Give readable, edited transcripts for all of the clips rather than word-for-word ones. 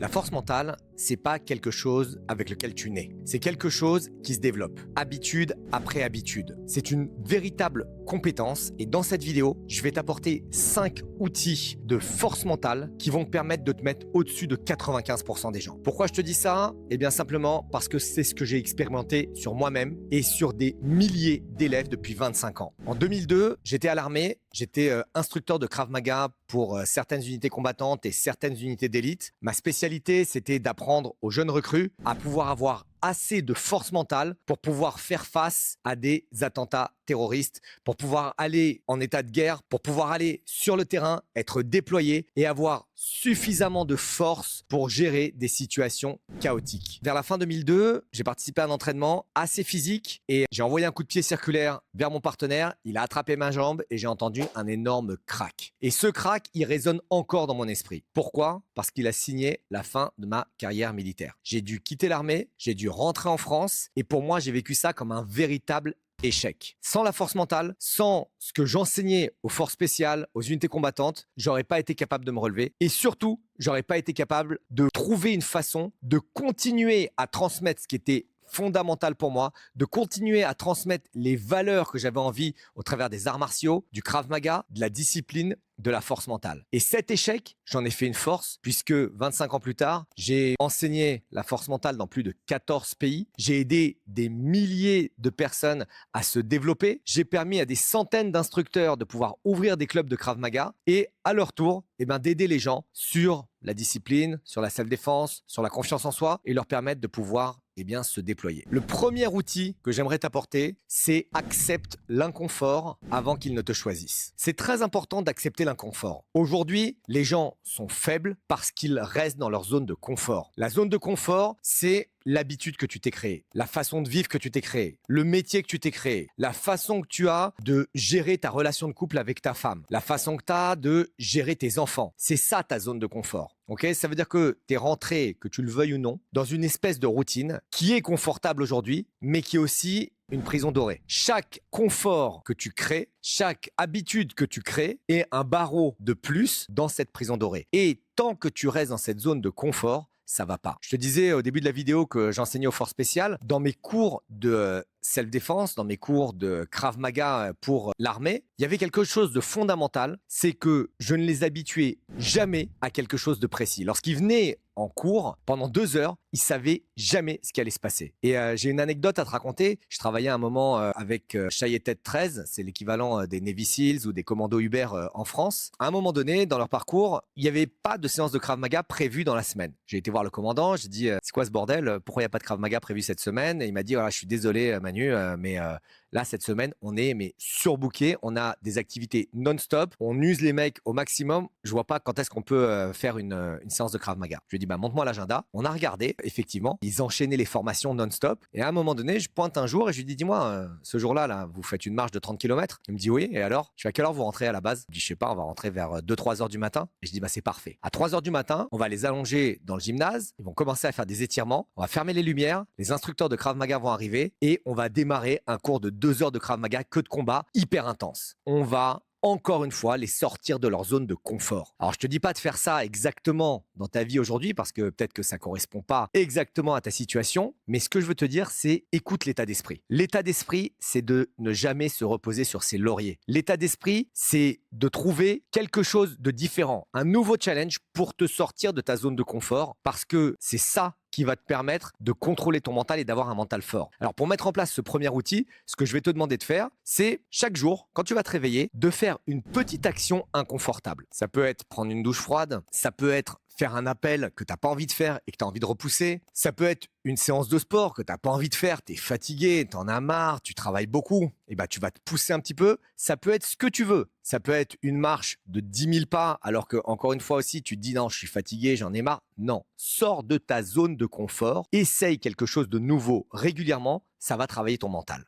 La force mentale, c'est pas quelque chose avec lequel tu nais. C'est quelque chose qui se développe, habitude après habitude. C'est une véritable compétence et dans cette vidéo, je vais t'apporter 5 outils de force mentale qui vont te permettre de te mettre au-dessus de 95% des gens. Pourquoi je te dis ça? Eh bien simplement parce que c'est ce que j'ai expérimenté sur moi-même et sur des milliers d'élèves depuis 25 ans. En 2002, j'étais à l'armée, j'étais instructeur de Krav Maga pour certaines unités combattantes et certaines unités d'élite. Ma spécialité, c'était d'apprendre aux jeunes recrues à pouvoir avoir assez de force mentale pour pouvoir faire face à des attentats terroristes, pour pouvoir aller en état de guerre, pour pouvoir aller sur le terrain, être déployé et avoir suffisamment de force pour gérer des situations chaotiques. Vers la fin 2002, j'ai participé à un entraînement assez physique et j'ai envoyé un coup de pied circulaire vers mon partenaire. Il a attrapé ma jambe et j'ai entendu un énorme crack. Et ce crack, il résonne encore dans mon esprit. Pourquoi? Parce qu'il a signé la fin de ma carrière militaire. J'ai dû quitter l'armée, j'ai dû rentrer en France et pour moi, j'ai vécu ça comme un véritable échec. Sans la force mentale, sans ce que j'enseignais aux forces spéciales, aux unités combattantes, j'aurais pas été capable de me relever et surtout, j'aurais pas été capable de trouver une façon de continuer à transmettre ce qui était fondamental pour moi, de continuer à transmettre les valeurs que j'avais envie au travers des arts martiaux, du Krav Maga, de la discipline, de la force mentale. Et cet échec, j'en ai fait une force puisque 25 ans plus tard, j'ai enseigné la force mentale dans plus de 14 pays. J'ai aidé des milliers de personnes à se développer. J'ai permis à des centaines d'instructeurs de pouvoir ouvrir des clubs de Krav Maga et à leur tour, d'aider les gens sur la discipline, sur la self-défense, sur la confiance en soi et leur permettre de pouvoir se déployer. Le premier outil que j'aimerais t'apporter, c'est accepte l'inconfort avant qu'il ne te choisisse. C'est très important d'accepter l'inconfort. Aujourd'hui, les gens sont faibles parce qu'ils restent dans leur zone de confort. La zone de confort, c'est l'habitude que tu t'es créée, la façon de vivre que tu t'es créée, le métier que tu t'es créé, la façon que tu as de gérer ta relation de couple avec ta femme, la façon que tu as de gérer tes enfants. C'est ça ta zone de confort. Ok, ça veut dire que tu es rentré, que tu le veuilles ou non, dans une espèce de routine qui est confortable aujourd'hui, mais qui est aussi une prison dorée. Chaque confort que tu crées, chaque habitude que tu crées est un barreau de plus dans cette prison dorée. Et tant que tu restes dans cette zone de confort, ça va pas. Je te disais au début de la vidéo que j'enseignais aux forces spéciales. Dans mes cours de self-défense, dans mes cours de Krav Maga pour l'armée, il y avait quelque chose de fondamental, c'est que je ne les habituais jamais à quelque chose de précis. Lorsqu'ils venaient en cours, pendant 2 heures, ils savaient jamais ce qui allait se passer. Et j'ai une anecdote à te raconter. Je travaillais un moment avec Chayetet 13, c'est l'équivalent des Navy Seals ou des commandos Uber en France. À un moment donné, dans leur parcours, il n'y avait pas de séance de Krav Maga prévue dans la semaine. J'ai été voir le commandant, j'ai dit c'est quoi ce bordel? Pourquoi il n'y a pas de Krav Maga prévu cette semaine? Et il m'a dit je suis désolé Manu, mais là cette semaine on est surbooké, on a des activités non-stop, on use les mecs au maximum. Je vois pas quand est-ce qu'on peut faire une séance de Krav Maga. Je lui ai dit montre-moi l'agenda. On a regardé, effectivement, ils enchaînaient les formations non-stop. Et à un moment donné, je pointe un jour et je lui dis dis-moi, ce jour-là, vous faites une marche de 30 km? Il me dit oui. Et alors? Je fais à quelle heure vous rentrez à la base? Je dis je sais pas, on va rentrer vers 2-3 heures du matin. Et je dis c'est parfait. À 3 heures du matin, on va les allonger dans le gymnase. Ils vont commencer à faire des étirements. On va fermer les lumières. Les instructeurs de Krav Maga vont arriver et on va démarrer un cours de 2 heures de Krav Maga que de combat hyper intense. On va encore une fois, les sortir de leur zone de confort. Alors, je te dis pas de faire ça exactement dans ta vie aujourd'hui parce que peut-être que ça correspond pas exactement à ta situation. Mais ce que je veux te dire, c'est écoute l'état d'esprit. L'état d'esprit, c'est de ne jamais se reposer sur ses lauriers. L'état d'esprit, c'est de trouver quelque chose de différent, un nouveau challenge pour te sortir de ta zone de confort parce que c'est ça qui va te permettre de contrôler ton mental et d'avoir un mental fort. Alors pour mettre en place ce premier outil, ce que je vais te demander de faire, c'est chaque jour, quand tu vas te réveiller, de faire une petite action inconfortable. Ça peut être prendre une douche froide, ça peut être faire un appel que tu n'as pas envie de faire et que tu as envie de repousser. Ça peut être une séance de sport que tu n'as pas envie de faire, tu es fatigué, tu en as marre, tu travailles beaucoup. Et tu vas te pousser un petit peu. Ça peut être ce que tu veux. Ça peut être une marche de 10 000 pas alors que, encore une fois aussi, tu te dis non, je suis fatigué, j'en ai marre. Non, sors de ta zone de confort, essaye quelque chose de nouveau régulièrement, ça va travailler ton mental.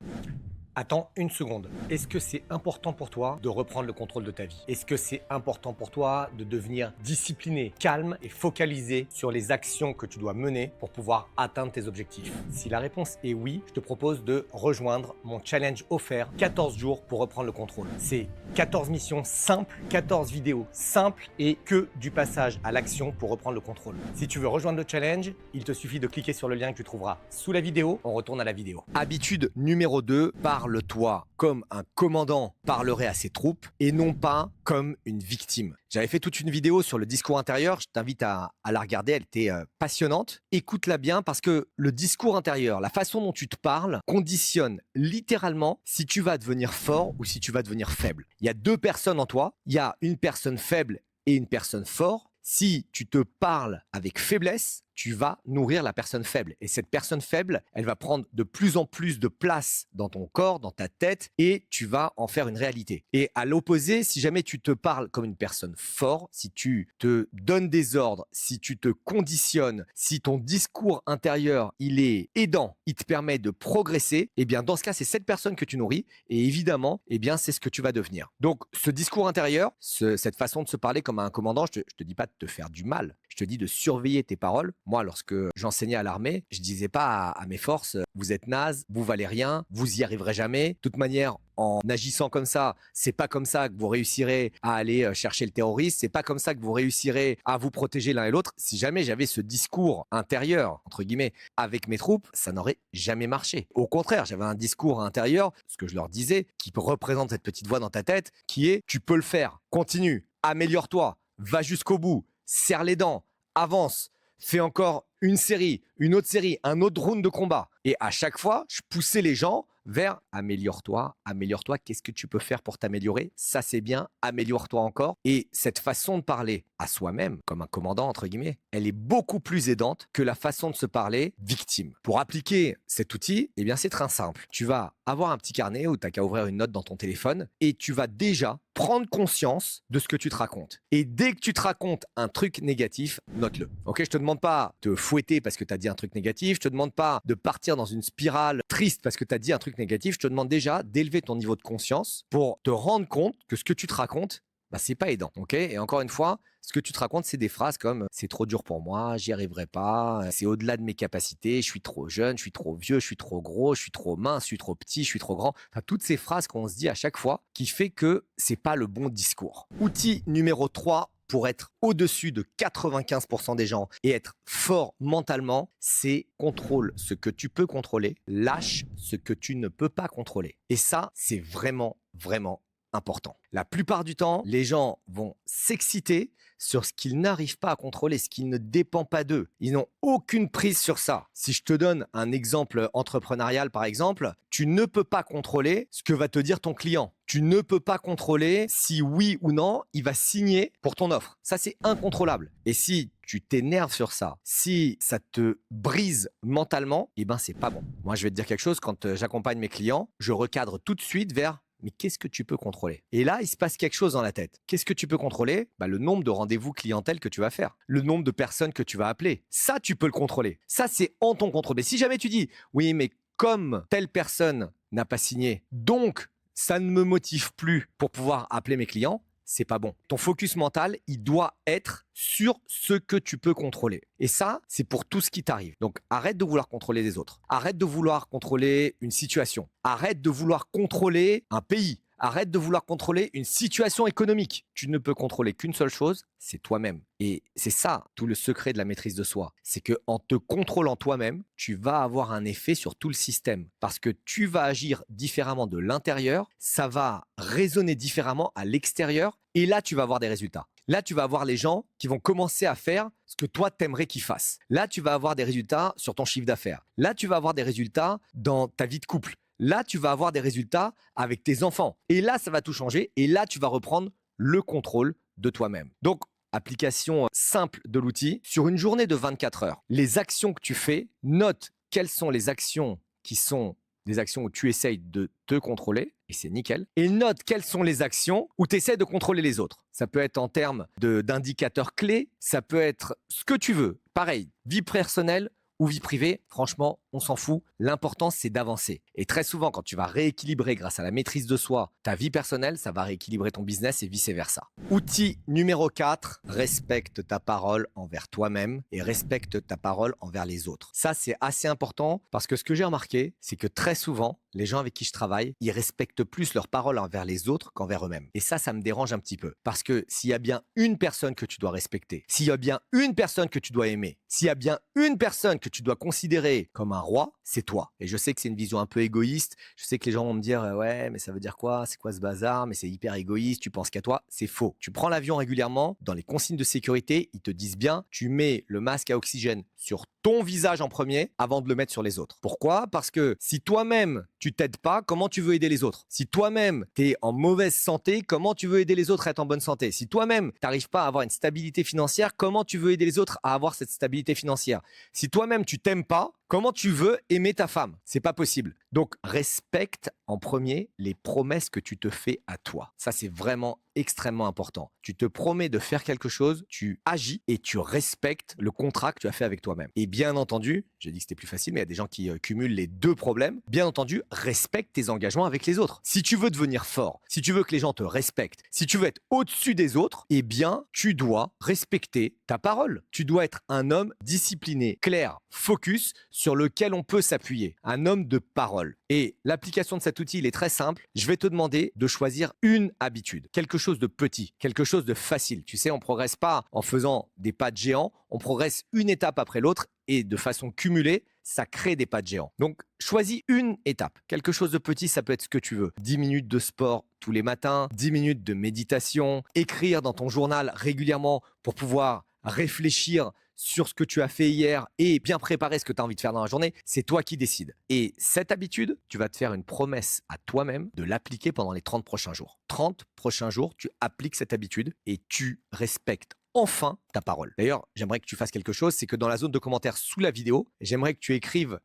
Attends une seconde. Est-ce que c'est important pour toi de reprendre le contrôle de ta vie? Est-ce que c'est important pour toi de devenir discipliné, calme et focalisé sur les actions que tu dois mener pour pouvoir atteindre tes objectifs? Si la réponse est oui, je te propose de rejoindre mon challenge offert 14 jours pour reprendre le contrôle. C'est 14 missions simples, 14 vidéos simples et que du passage à l'action pour reprendre le contrôle. Si tu veux rejoindre le challenge, il te suffit de cliquer sur le lien que tu trouveras sous la vidéo. On retourne à la vidéo. Habitude numéro 2, parle-toi comme un commandant parlerait à ses troupes et non pas comme une victime. J'avais fait toute une vidéo sur le discours intérieur, je t'invite à la regarder, elle était passionnante. Écoute-la bien parce que le discours intérieur, la façon dont tu te parles, conditionne littéralement si tu vas devenir fort ou si tu vas devenir faible. Il y a deux personnes en toi, il y a une personne faible et une personne forte. Si tu te parles avec faiblesse, tu vas nourrir la personne faible. Et cette personne faible, elle va prendre de plus en plus de place dans ton corps, dans ta tête, et tu vas en faire une réalité. Et à l'opposé, si jamais tu te parles comme une personne forte, si tu te donnes des ordres, si tu te conditionnes, si ton discours intérieur, il est aidant, il te permet de progresser, eh bien dans ce cas, c'est cette personne que tu nourris, et évidemment, eh bien c'est ce que tu vas devenir. Donc ce discours intérieur, cette façon de se parler comme un commandant, je te dis pas de te faire du mal, je te dis de surveiller tes paroles. Moi, lorsque j'enseignais à l'armée, je disais pas à mes forces, vous êtes nazes, vous valez rien, vous y arriverez jamais. De toute manière, en agissant comme ça, c'est pas comme ça que vous réussirez à aller chercher le terroriste, c'est pas comme ça que vous réussirez à vous protéger l'un et l'autre. Si jamais j'avais ce discours intérieur, entre guillemets, avec mes troupes, ça n'aurait jamais marché. Au contraire, j'avais un discours intérieur, ce que je leur disais, qui représente cette petite voix dans ta tête, qui est, tu peux le faire, continue, améliore-toi, va jusqu'au bout, serre les dents, avance, fais encore une série, une autre série, un autre round de combat. Et à chaque fois, je poussais les gens vers améliore-toi, améliore-toi, qu'est-ce que tu peux faire pour t'améliorer? Ça c'est bien, améliore-toi encore. Et cette façon de parler à soi-même, comme un commandant entre guillemets, elle est beaucoup plus aidante que la façon de se parler victime. Pour appliquer cet outil, eh bien c'est très simple. Tu vas avoir un petit carnet où tu n'as qu'à ouvrir une note dans ton téléphone et tu vas déjà prendre conscience de ce que tu te racontes. Et dès que tu te racontes un truc négatif, note-le. Ok, je te demande pas de fouetter parce que tu as dit un truc négatif, je te demande pas de partir dans une spirale triste parce que tu as dit un truc négatif, je te demande déjà d'élever ton niveau de conscience pour te rendre compte que ce que tu te racontes, bah, c'est pas aidant. Ok, et encore une fois, ce que tu te racontes, c'est des phrases comme c'est trop dur pour moi, j'y arriverai pas, c'est au-delà de mes capacités, je suis trop jeune, je suis trop vieux, je suis trop gros, je suis trop mince, je suis trop petit, je suis trop grand. Enfin, toutes ces phrases qu'on se dit à chaque fois qui fait que c'est pas le bon discours. Outil numéro 3 pour être au-dessus de 95% des gens et être fort mentalement, c'est contrôle ce que tu peux contrôler, lâche ce que tu ne peux pas contrôler. Et ça, c'est vraiment, vraiment important. La plupart du temps, les gens vont s'exciter sur ce qu'ils n'arrivent pas à contrôler, ce qui ne dépend pas d'eux. Ils n'ont aucune prise sur ça. Si je te donne un exemple entrepreneurial, par exemple, tu ne peux pas contrôler ce que va te dire ton client. Tu ne peux pas contrôler si oui ou non, il va signer pour ton offre. Ça, c'est incontrôlable. Et si tu t'énerves sur ça, si ça te brise mentalement, eh ben, c'est pas bon. Moi, je vais te dire quelque chose, quand j'accompagne mes clients, je recadre tout de suite vers mais qu'est-ce que tu peux contrôler? Et là, il se passe quelque chose dans la tête. Qu'est-ce que tu peux contrôler? Bah, le nombre de rendez-vous clientèle que tu vas faire, le nombre de personnes que tu vas appeler. Ça, tu peux le contrôler. Ça, c'est en ton contrôle. Mais si jamais tu dis, oui, mais comme telle personne n'a pas signé, donc ça ne me motive plus pour pouvoir appeler mes clients, c'est pas bon. Ton focus mental, il doit être sur ce que tu peux contrôler. Et ça, c'est pour tout ce qui t'arrive. Donc, arrête de vouloir contrôler les autres. Arrête de vouloir contrôler une situation. Arrête de vouloir contrôler un pays. Arrête de vouloir contrôler une situation économique. Tu ne peux contrôler qu'une seule chose, c'est toi-même. Et c'est ça, tout le secret de la maîtrise de soi. C'est qu'en te contrôlant toi-même, tu vas avoir un effet sur tout le système. Parce que tu vas agir différemment de l'intérieur, ça va résonner différemment à l'extérieur. Et là, tu vas avoir des résultats. Là, tu vas avoir les gens qui vont commencer à faire ce que toi, t'aimerais qu'ils fassent. Là, tu vas avoir des résultats sur ton chiffre d'affaires. Là, tu vas avoir des résultats dans ta vie de couple. Là, tu vas avoir des résultats avec tes enfants. Et là, ça va tout changer. Et là, tu vas reprendre le contrôle de toi-même. Donc, application simple de l'outil. Sur une journée de 24 heures, les actions que tu fais, note quelles sont les actions qui sont des actions où tu essayes de te contrôler, et c'est nickel. Et note quelles sont les actions où tu essaies de contrôler les autres. Ça peut être en termes d'indicateurs clés, ça peut être ce que tu veux. Pareil, vie personnelle ou vie privée, franchement, on s'en fout. L'important, c'est d'avancer. Et très souvent, quand tu vas rééquilibrer grâce à la maîtrise de soi ta vie personnelle, ça va rééquilibrer ton business et vice-versa. Outil numéro 4, respecte ta parole envers toi-même et respecte ta parole envers les autres. Ça, c'est assez important parce que ce que j'ai remarqué, c'est que très souvent, les gens avec qui je travaille, ils respectent plus leur parole envers les autres qu'envers eux-mêmes. Et ça me dérange un petit peu. Parce que s'il y a bien une personne que tu dois respecter, s'il y a bien une personne que tu dois aimer, s'il y a bien une personne que tu dois considérer comme un roi, c'est toi. Et je sais que c'est une vision un peu égoïste. Je sais que les gens vont me dire « Ouais, mais ça veut dire quoi? C'est quoi ce bazar? Mais c'est hyper égoïste, tu penses qu'à toi. » C'est faux. Tu prends l'avion régulièrement, dans les consignes de sécurité, ils te disent bien, tu mets le masque à oxygène sur ton visage en premier avant de le mettre sur les autres. Pourquoi? Parce que si toi-même, tu t'aides pas, comment tu veux aider les autres? Si toi-même, tu es en mauvaise santé, comment tu veux aider les autres à être en bonne santé? Si toi-même, tu n'arrives pas à avoir une stabilité financière, comment tu veux aider les autres à avoir cette stabilité financière? Si toi-même, tu t'aimes pas, comment tu veux aimer ta femme? C'est pas possible. Donc, respecte en premier les promesses que tu te fais à toi. Ça, c'est vraiment extrêmement important. Tu te promets de faire quelque chose, tu agis et tu respectes le contrat que tu as fait avec toi-même. Et bien entendu, j'ai dit que c'était plus facile, mais il y a des gens qui cumulent les deux problèmes. Bien entendu, respecte tes engagements avec les autres. Si tu veux devenir fort, si tu veux que les gens te respectent, si tu veux être au-dessus des autres, eh bien, tu dois respecter ta parole. Tu dois être un homme discipliné, clair, focus, sur lequel on peut s'appuyer. Un homme de parole. Et l'application de cet outil, il est très simple. Je vais te demander de choisir une habitude. Quelque chose de petit, quelque chose de facile. Tu sais, on ne progresse pas en faisant des pas de géant, on progresse une étape après l'autre et de façon cumulée, ça crée des pas de géant. Donc, choisis une étape. Quelque chose de petit, ça peut être ce que tu veux. 10 minutes de sport tous les matins, 10 minutes de méditation, écrire dans ton journal régulièrement pour pouvoir réfléchir sur ce que tu as fait hier et bien préparer ce que tu as envie de faire dans la journée, c'est toi qui décides. Et cette habitude, tu vas te faire une promesse à toi-même de l'appliquer pendant les 30 prochains jours. 30 prochains jours, tu appliques cette habitude et tu respectes enfin ta parole. D'ailleurs, j'aimerais que tu fasses quelque chose, c'est que dans la zone de commentaires sous la vidéo, j'aimerais que tu écrives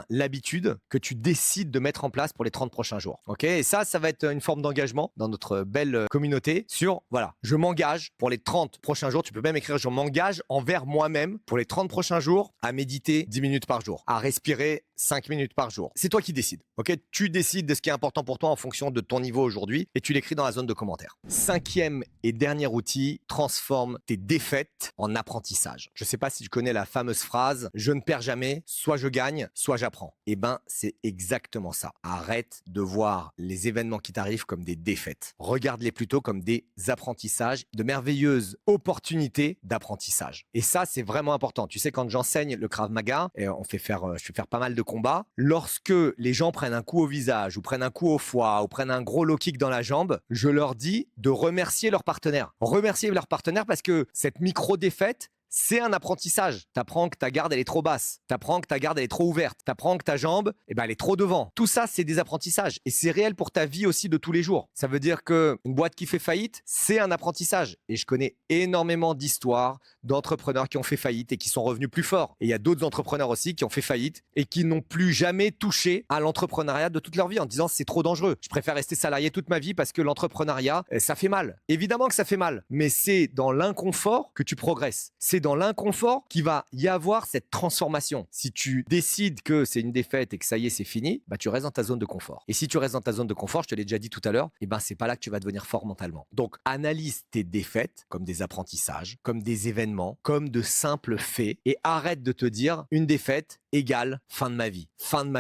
l'habitude que tu décides de mettre en place pour les 30 prochains jours. Ok? Et ça va être une forme d'engagement dans notre belle communauté sur, voilà, je m'engage pour les 30 prochains jours. Tu peux même écrire, je m'engage envers moi-même pour les 30 prochains jours à méditer 10 minutes par jour, à respirer 5 minutes par jour. C'est toi qui décides. Ok? Tu décides de ce qui est important pour toi en fonction de ton niveau aujourd'hui et tu l'écris dans la zone de commentaires. 5e et dernier outil, transforme tes défaites en apprentissage. Je ne sais pas si tu connais la fameuse phrase « Je ne perds jamais, soit je gagne, soit j'apprends ». Eh bien, c'est exactement ça. Arrête de voir les événements qui t'arrivent comme des défaites. Regarde-les plutôt comme des apprentissages, de merveilleuses opportunités d'apprentissage. Et ça, c'est vraiment important. Tu sais, quand j'enseigne le Krav Maga, et je fais faire pas mal de combats, lorsque les gens prennent un coup au visage, ou prennent un coup au foie, ou prennent un gros low kick dans la jambe, je leur dis de remercier leur partenaire. Remercier leur partenaire parce que cette micro-défaite, c'est un apprentissage. Tu apprends que ta garde, elle est trop basse. Tu apprends que ta garde, elle est trop ouverte. Tu apprends que ta jambe, elle est trop devant. Tout ça, c'est des apprentissages. Et c'est réel pour ta vie aussi de tous les jours. Ça veut dire qu'une boîte qui fait faillite, c'est un apprentissage. Et je connais énormément d'histoires d'entrepreneurs qui ont fait faillite et qui sont revenus plus forts. Et il y a d'autres entrepreneurs aussi qui ont fait faillite et qui n'ont plus jamais touché à l'entrepreneuriat de toute leur vie en disant c'est trop dangereux. Je préfère rester salarié toute ma vie parce que l'entrepreneuriat, ça fait mal. Évidemment que ça fait mal, mais c'est dans l'inconfort que tu progresses. C'est dans l'inconfort qu'il va y avoir cette transformation. Si tu décides que c'est une défaite et que ça y est, c'est fini, tu restes dans ta zone de confort. Et si tu restes dans ta zone de confort, je te l'ai déjà dit tout à l'heure, c'est pas là que tu vas devenir fort mentalement. Donc, analyse tes défaites comme des apprentissages, comme des événements, comme de simples faits et arrête de te dire une défaite égale fin de ma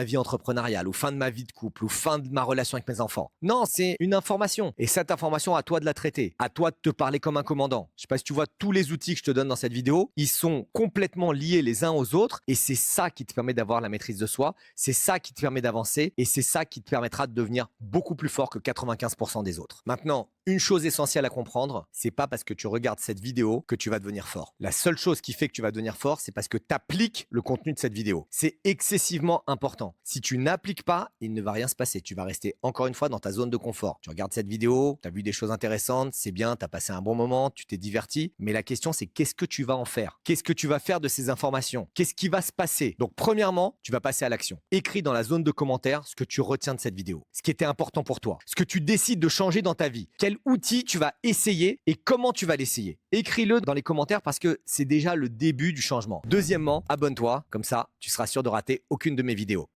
vie entrepreneuriale ou fin de ma vie de couple ou fin de ma relation avec mes enfants. Non, c'est une information. Et cette information, à toi de la traiter, à toi de te parler comme un commandant. Je sais pas si tu vois tous les outils que je te donne dans cette vidéo, ils sont complètement liés les uns aux autres et c'est ça qui te permet d'avoir la maîtrise de soi, c'est ça qui te permet d'avancer et c'est ça qui te permettra de devenir beaucoup plus fort que 95% des autres. Maintenant, une chose essentielle à comprendre, c'est pas parce que tu regardes cette vidéo que tu vas devenir fort. La seule chose qui fait que tu vas devenir fort, c'est parce que tu appliques le contenu de cette vidéo. vidéo. C'est excessivement important. Si tu n'appliques pas, il ne va rien se passer. Tu vas rester encore une fois dans ta zone de confort. Tu regardes cette vidéo, tu as vu des choses intéressantes, c'est bien, tu as passé un bon moment, tu t'es diverti. Mais la question, c'est qu'est-ce que tu vas en faire? Qu'est-ce que tu vas faire de ces informations? Qu'est-ce qui va se passer? Donc, premièrement, tu vas passer à l'action. Écris dans la zone de commentaires ce que tu retiens de cette vidéo, ce qui était important pour toi, ce que tu décides de changer dans ta vie, quel outil tu vas essayer et comment tu vas l'essayer. Écris-le dans les commentaires parce que c'est déjà le début du changement. Deuxièmement, abonne-toi, comme ça, tu seras sûr de rater aucune de mes vidéos.